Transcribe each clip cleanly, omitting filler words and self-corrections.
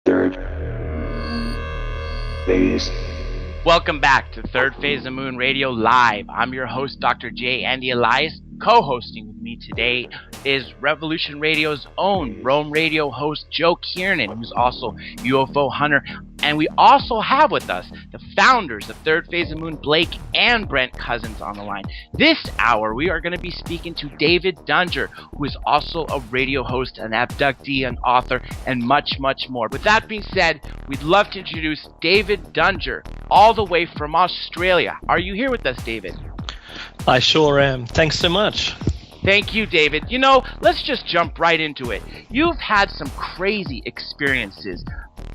Third phase. Welcome back to Third Phase of Moon Radio Live. I'm your host, Dr. J. Andy Elias. Co-hosting with me today is Revolution Radio's own Rome Radio host Joe Kiernan, who's also UFO hunter. And we also have with us the founders of Third Phase of Moon, Blake and Brent Cousins, on the line. This hour, we are going to be speaking to David Dunger, who is also a radio host, an abductee, an author, and much, much more. With that being said, we'd love to introduce David Dunger, all the way from Australia. Are you here with us, David? I sure am. Thanks so much. Thank you, David. You know, let's just jump right into it. You've had some crazy experiences.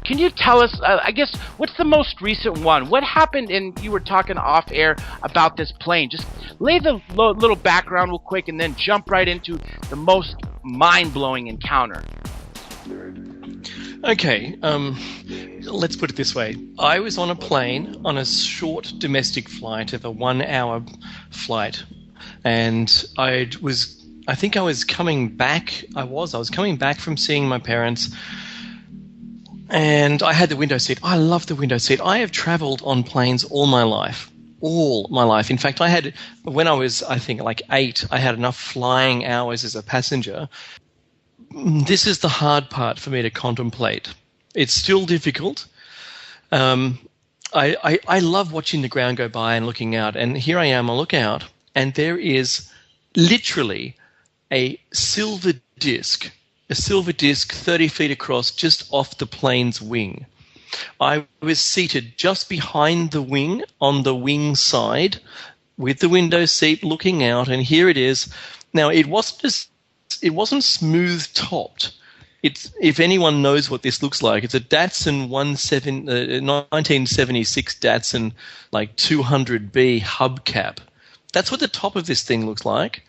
Can you tell us, I guess, what's the most recent one? What happened? And you were talking off air about this plane. Just lay the little background real quick and then jump right into the most mind-blowing encounter. Okay, let's put it this way. I was on a plane on a short domestic flight of a 1-hour flight, and I think I was coming back. I was coming back from seeing my parents, and I had the window seat. I love the window seat. I have traveled on planes all my life. In fact, when I was, I think, like 8, I had enough flying hours as a passenger. This is the hard part for me to contemplate. It's still difficult. I love watching the ground go by and looking out. And here I am, I look out, and there is literally a silver disc 30 feet across just off the plane's wing. I was seated just behind the wing on the wing side with the window seat looking out, and here it is. Now, it wasn't smooth topped. If anyone knows what this looks like, it's a Datsun 1976 Datsun like 200B hubcap. That's what the top of this thing looks like.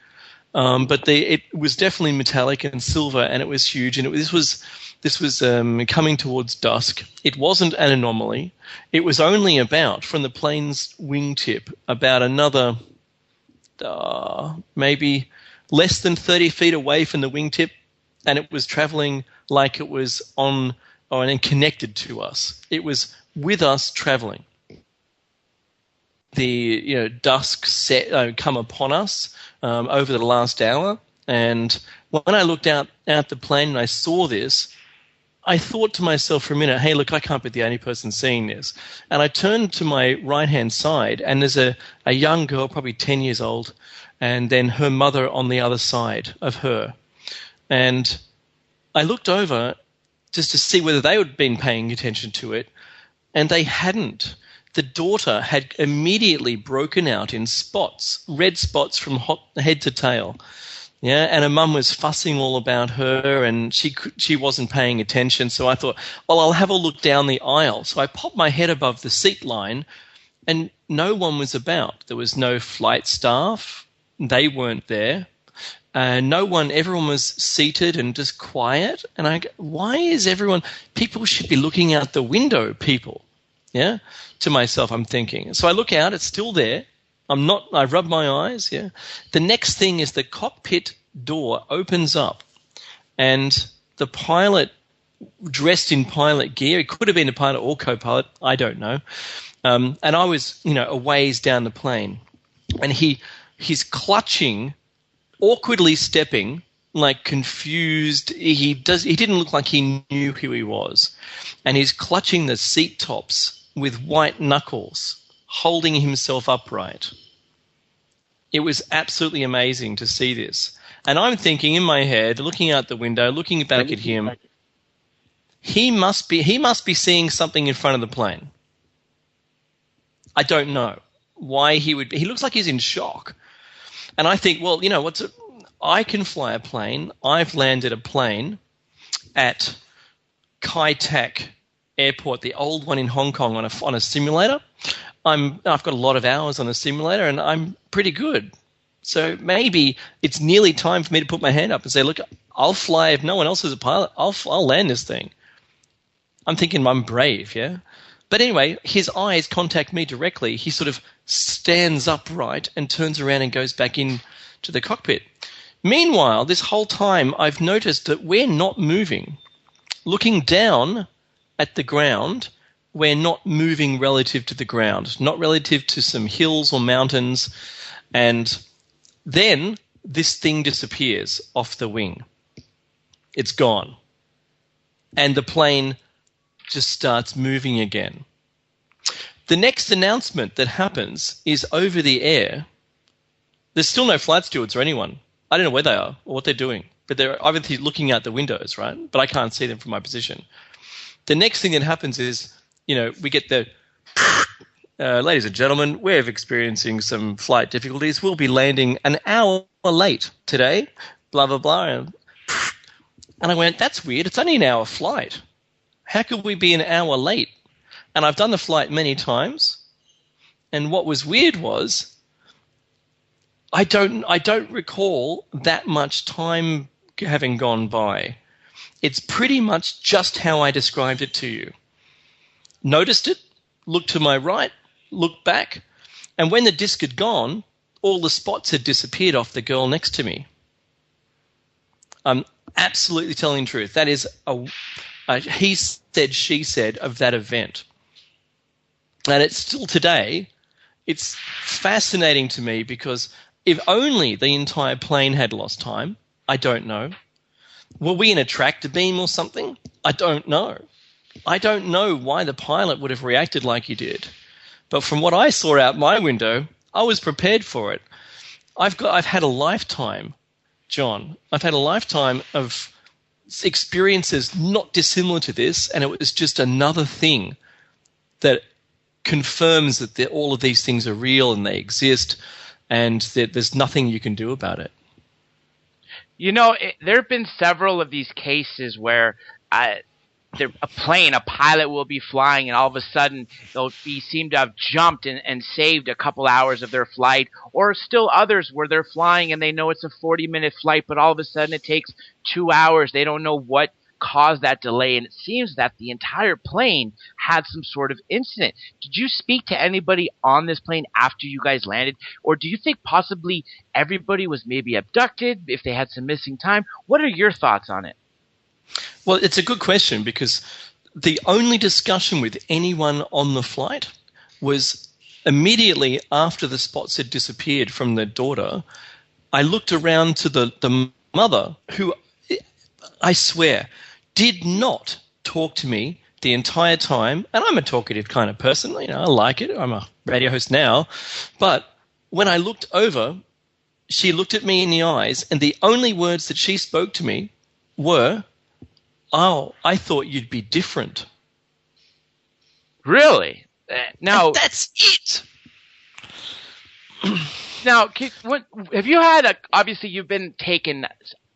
But it was definitely metallic and silver, and it was huge. And this was coming towards dusk. It wasn't an anomaly. It was only about, from the plane's wingtip, about another maybe less than 30 feet away from the wingtip, and it was traveling like it was on and connected to us. It was with us traveling. The dusk set come upon us over the last hour, and when I looked out the plane and I saw this, I thought to myself for a minute, hey, look, I can't be the only person seeing this. And I turned to my right-hand side, and there's a young girl, probably 10 years old, and then her mother on the other side of her. And I looked over just to see whether they had been paying attention to it, and they hadn't. The daughter had immediately broken out in spots, red spots from head to tail. Yeah, and her mum was fussing all about her, and she wasn't paying attention. So I thought, well, I'll have a look down the aisle. So I popped my head above the seat line, and no one was about. There was no flight staff. They weren't there. Everyone was seated and just quiet. And why is people should be looking out the window, people. Yeah, to myself, I'm thinking. So I look out, it's still there. I rub my eyes, yeah. The next thing is the cockpit door opens up, and the pilot, dressed in pilot gear, it could have been a pilot or co-pilot, I don't know. And I was, a ways down the plane, and he's clutching, awkwardly stepping, like confused. He didn't look like he knew who he was, and he's clutching the seat tops with white knuckles, holding himself upright. It was absolutely amazing to see this. And I'm thinking in my head, looking out the window, looking back at him, he must be seeing something in front of the plane. I don't know why he looks like he's in shock. And I think, well, I can fly a plane. I've landed a plane at Kai Tak Airport, the old one in Hong Kong, on a simulator. I've got a lot of hours on the simulator, and I'm pretty good. So maybe it's nearly time for me to put my hand up and say, look, I'll fly. If no one else is a pilot, I'll land this thing. I'm thinking I'm brave, yeah? But anyway, his eyes contact me directly. He sort of stands upright and turns around and goes back into the cockpit. Meanwhile, this whole time, I've noticed that we're not moving. Looking down at the ground, we're not moving relative to the ground, not relative to some hills or mountains. And then this thing disappears off the wing. It's gone. And the plane just starts moving again. The next announcement that happens is over the air. There's still no flight stewards or anyone. I don't know where they are or what they're doing, but they're obviously looking out the windows, right? But I can't see them from my position. The next thing that happens is, we get the, ladies and gentlemen, we're experiencing some flight difficulties. We'll be landing an hour late today, blah, blah, blah. And I went, that's weird. It's only an hour flight. How could we be an hour late? And I've done the flight many times. And what was weird was I don't recall that much time having gone by. It's pretty much just how I described it to you. Noticed it, looked to my right, looked back, and when the disc had gone, all the spots had disappeared off the girl next to me. I'm absolutely telling the truth. That is a he said, she said of that event. And it's still today, it's fascinating to me because if only the entire plane had lost time, I don't know. Were we in a tractor beam or something? I don't know. I don't know why the pilot would have reacted like he did. But from what I saw out my window, I was prepared for it. I've had a lifetime, John. I've had a lifetime of experiences not dissimilar to this, and it was just another thing that confirms that all of these things are real and they exist, and that there's nothing you can do about it. There have been several of these cases where a pilot will be flying, and all of a sudden they'll seem to have jumped and saved a couple hours of their flight, or still others where they're flying and they know it's a 40-minute flight, but all of a sudden it takes 2 hours. They don't know what caused that delay, and it seems that the entire plane had some sort of incident. Did you speak to anybody on this plane after you guys landed, or do you think possibly everybody was maybe abducted if they had some missing time? What are your thoughts on it? Well, it's a good question because the only discussion with anyone on the flight was immediately after the spots had disappeared from the daughter. I looked around to the mother, who, I swear, did not talk to me the entire time. And I'm a talkative kind of person. I like it. I'm a radio host now. But when I looked over, she looked at me in the eyes, and the only words that she spoke to me were, "Oh, I thought you'd be different." Really? Now, and that's it. Now, have you had obviously you've been taken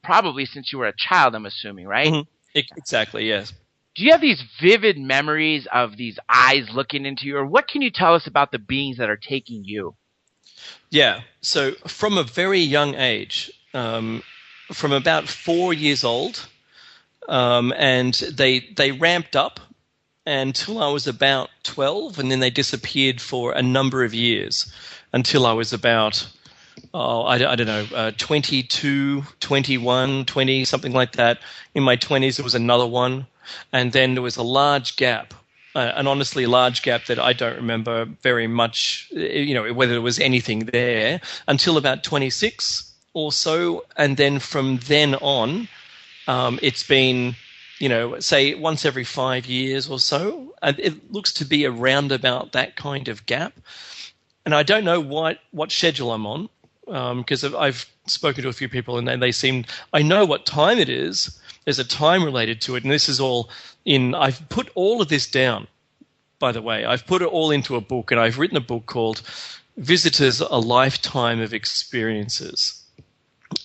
probably since you were a child, I'm assuming, right? Mm-hmm. Exactly, yes. Do you have these vivid memories of these eyes looking into you, or what can you tell us about the beings that are taking you? Yeah, so from a very young age, from about 4 years old, and they ramped up until I was about 12, and then they disappeared for a number of years until I was about, I don't know, 22, 21, 20, something like that. In my 20s, there was another one, and then there was a large gap, an honestly large gap that I don't remember very much, whether there was anything there, until about 26 or so, and then from then on, it's been, say once every 5 years or so. And it looks to be around about that kind of gap. And I don't know what schedule I'm on, because I've spoken to a few people and they seem, I know what time it is. There's a time related to it. And this is all I've put all of this down, by the way. I've put it all into a book, and I've written a book called Visitors, A Lifetime of Experiences.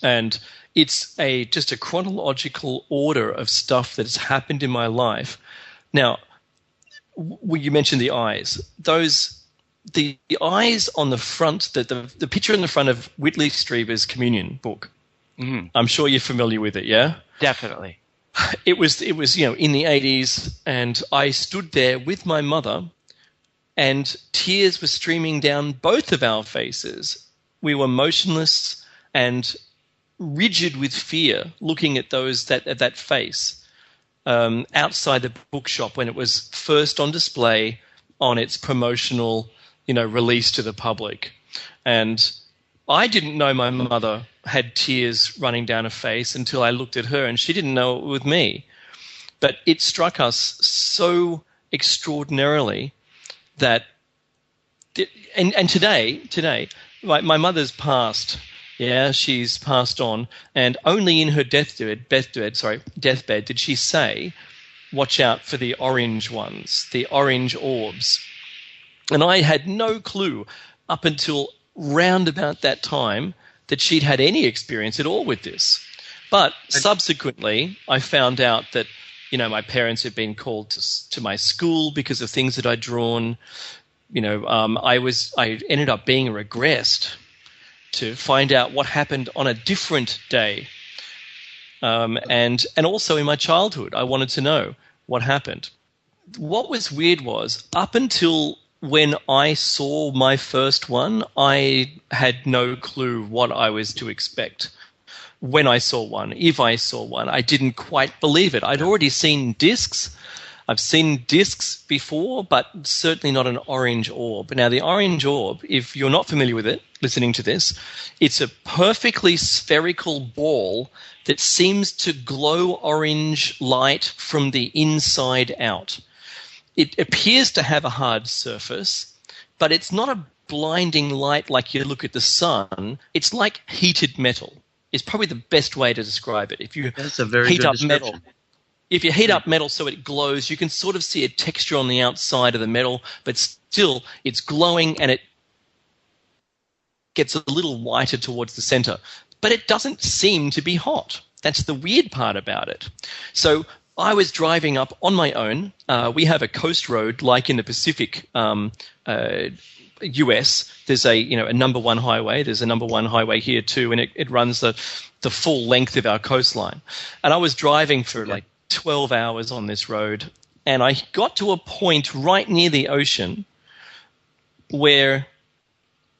And it's just a chronological order of stuff that has happened in my life. Now, you mentioned the eyes. The eyes on the front, the picture in the front of Whitley Strieber's Communion book. Mm-hmm. I'm sure you're familiar with it, yeah? Definitely. It was in the 80s, and I stood there with my mother, and tears were streaming down both of our faces. We were motionless and rigid with fear, looking at that face. outside the bookshop when it was first on display on its promotional, release to the public. And I didn't know my mother had tears running down her face until I looked at her, and she didn't know it with me. But it struck us so extraordinarily that, and today, my mother's passed. Yeah, she's passed on, and only in her deathbed did she say, "Watch out for the orange ones, the orange orbs." And I had no clue up until round about that time that she'd had any experience at all with this. But subsequently, I found out that, my parents had been called to my school because of things that I'd drawn. I ended up being regressed to find out what happened on a different day. And also in my childhood, I wanted to know what happened. What was weird was, up until when I saw my first one, I had no clue what I was to expect. When I saw one, if I saw one, I didn't quite believe it. I'd already seen discs. I've seen discs before, but certainly not an orange orb. Now, the orange orb, if you're not familiar with it, listening to this, it's a perfectly spherical ball that seems to glow orange light from the inside out. It appears to have a hard surface, but it's not a blinding light like you look at the sun. It's like heated metal. It's probably the best way to describe it. If you heat up metal, if you heat up metal so it glows, you can sort of see a texture on the outside of the metal, but still it's glowing and it gets a little whiter towards the center. But it doesn't seem to be hot. That's the weird part about it. So I was driving up on my own. We have a coast road like in the Pacific US. There's a number one highway. There's a number one highway here too, and it runs the full length of our coastline. And I was driving for like 12 hours on this road, and I got to a point right near the ocean where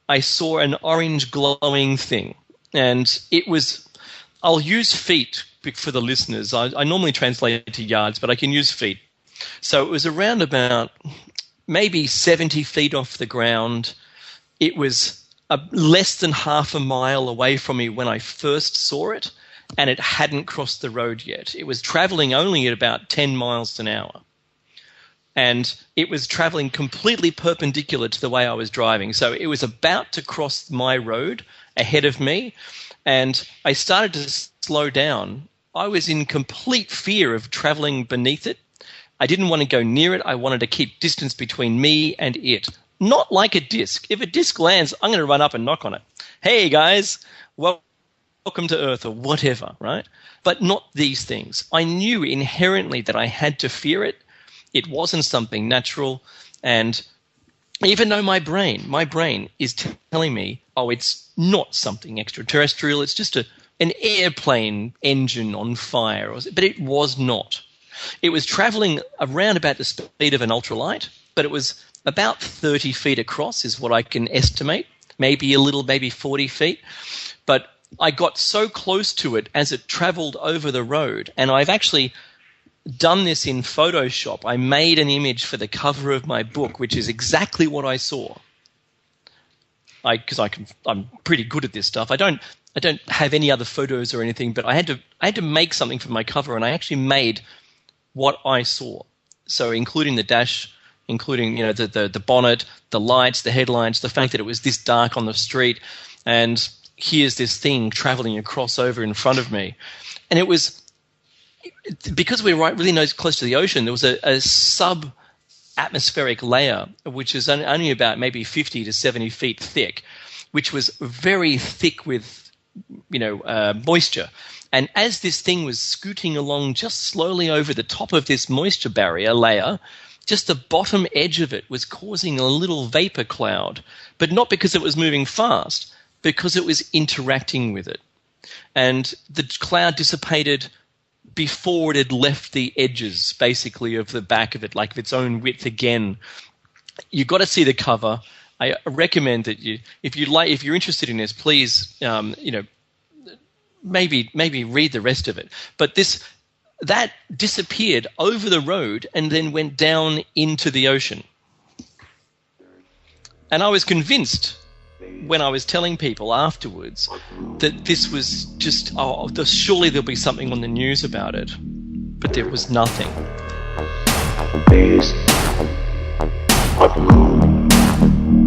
I saw an orange glowing thing. And it was, I'll use feet for the listeners. I normally translate it to yards, but I can use feet. So it was around about maybe 70 feet off the ground. It was less than half a mile away from me when I first saw it, and it hadn't crossed the road yet. It was traveling only at about 10 miles an hour. And it was traveling completely perpendicular to the way I was driving. So it was about to cross my road ahead of me, and I started to slow down. I was in complete fear of traveling beneath it. I didn't want to go near it. I wanted to keep distance between me and it. Not like a disc. If a disc lands, I'm going to run up and knock on it. Hey, guys, welcome to Earth or whatever, right? But not these things. I knew inherently that I had to fear it. It wasn't something natural. And even though my brain is telling me, oh, it's not something extraterrestrial, it's just an airplane engine on fire. But it was not. It was traveling around about the speed of an ultralight, but it was about 30 feet across is what I can estimate, maybe 40 feet. But I got so close to it as it traveled over the road, and I've actually done this in Photoshop. I made an image for the cover of my book, which is exactly what I saw. I'm pretty good at this stuff. I don't have any other photos or anything, but I had to make something for my cover, and I actually made what I saw. So including the dash, including the bonnet, the lights, the headlights, the fact that it was this dark on the street, and here's this thing traveling across over in front of me. And it was, because we're really close to the ocean, there was a sub-atmospheric layer, which is only about maybe 50 to 70 feet thick, which was very thick with moisture. And as this thing was scooting along just slowly over the top of this moisture barrier layer, just the bottom edge of it was causing a little vapor cloud, but not because it was moving fast, because it was interacting with it. And the cloud dissipated before it had left the edges, basically, of the back of it, like of its own width again. You've got to see the cover. I recommend that if you're interested in this, please, maybe read the rest of it. But this, that disappeared over the road and then went down into the ocean. And I was convinced when I was telling people afterwards that this was just, surely there'll be something on the news about it. But there was nothing. Base of moon.